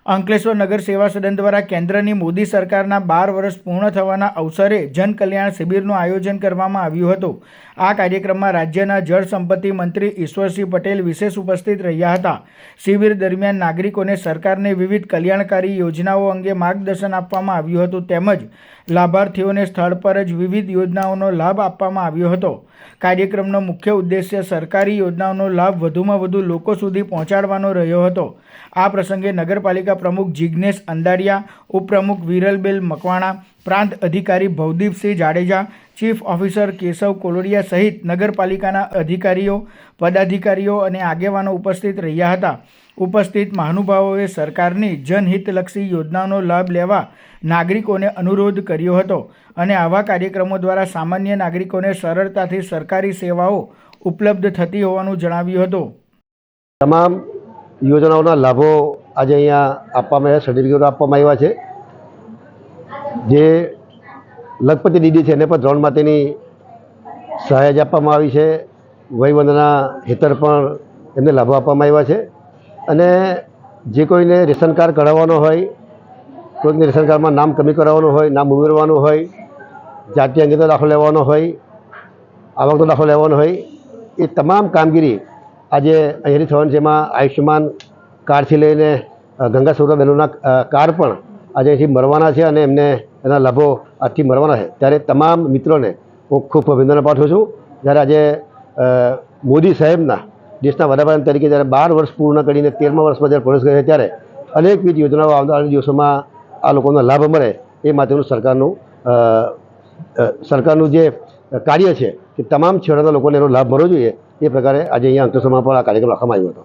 અંકલેશ્વર નગર સેવા સદન દ્વારા કેન્દ્રની મોદી સરકારના 12 વર્ષ પૂર્ણ થવાના અવસરે જનકલ્યાણ શિબિરનું આયોજન કરવામાં આવ્યું હતું। આ કાર્યક્રમમાં રાજ્યના જળ સંપત્તિ મંત્રી ઈશ્વરસિંહ પટેલ વિશેષ ઉપસ્થિત રહ્યા હતા। શિબિર દરમિયાન નાગરિકોને સરકારની વિવિધ કલ્યાણકારી યોજનાઓ અંગે માર્ગદર્શન આપવામાં આવ્યું હતું તેમજ લાભાર્થીઓને સ્થળ પર જ વિવિધ યોજનાઓનો લાભ આપવામાં આવ્યો હતો। કાર્યક્રમનો મુખ્ય ઉદ્દેશ્ય સરકારી યોજનાઓનો લાભ વધુમાં વધુ લોકો સુધી પહોંચાડવાનો રહ્યો હતો। આ પ્રસંગે નગરપાલિકા પ્રમુખ જિગ્નેશ અંદારિયા, ઉપપ્રમુખ વિરલબેન મકવાણા, પ્રાંત અધિકારી ભવદીપસિંહ જાડેજા, ચીફ ઓફિસર કેશવ કોલોડિયા સહિત નગરપાલિકાના અધિકારીઓ, પદાધિકારીઓ અને આગેવાનો ઉપસ્થિત રહ્યા હતા। ઉપસ્થિત મહાનુભાવોએ સરકારની જનહિતલક્ષી યોજનાઓનો લાભ લેવા નાગરિકોને અનુરોધ કર્યો હતો અને આવા કાર્યક્રમો દ્વારા સામાન્ય નાગરિકોને સરળતાથી સરકારી સેવાઓ ઉપલબ્ધ થતી હોવાનું જણાવ્યું હતું। તમામ યોજનાઓના લાભો આજે અહીંયા આપવામાં આવ્યા, સર્ટિફિકેટો આપવામાં આવ્યા છે। જે લખપતિ દીદી છે એને પણ ધોરણ માટેની સહાય જ આપવામાં આવી છે। વયવંદના હેઠળ પણ એમને લાભો આપવામાં આવ્યા છે અને જે કોઈને રેશન કાર્ડ કઢાવવાનો હોય, કોઈને રેશન કાર્ડમાં નામ કમી કરાવવાનું હોય, નામ ઉમેરવાનું હોય, જાતિ અંગેનો દાખલો લેવાનો હોય, આવકનો દાખલો લેવાનો હોય, એ તમામ કામગીરી આજે અહીંયાથી થવાની છે। એમાં આયુષ્યમાન કાર્ડથી લઈને ગંગા સૌરભ બહેનોના કાર્ડ પણ આજે અહીંથી મળવાના છે અને એમને એના લાભો આજથી મળવાના છે। ત્યારે તમામ મિત્રોને હું ખૂબ અભિનંદન પાઠવું છું। જ્યારે આજે મોદી સાહેબના દેશના વડાપ્રધાન તરીકે જ્યારે 12 વર્ષ પૂર્ણ કરીને 13મા વર્ષમાં જ્યારે પ્રવેશ કરે ત્યારે અનેકવિધ યોજનાઓ આવનારા દિવસોમાં આ લોકોનો લાભ મળે એ માટેનું સરકારનું જે કાર્ય છે કે તમામ છેવાડાના લોકોને એનો લાભ મળવો જોઈએ, એ પ્રકારે આજે અહીંયા અંકલેશ્વરમાં પણ આ કાર્યક્રમ રાખવામાં આવ્યો હતો।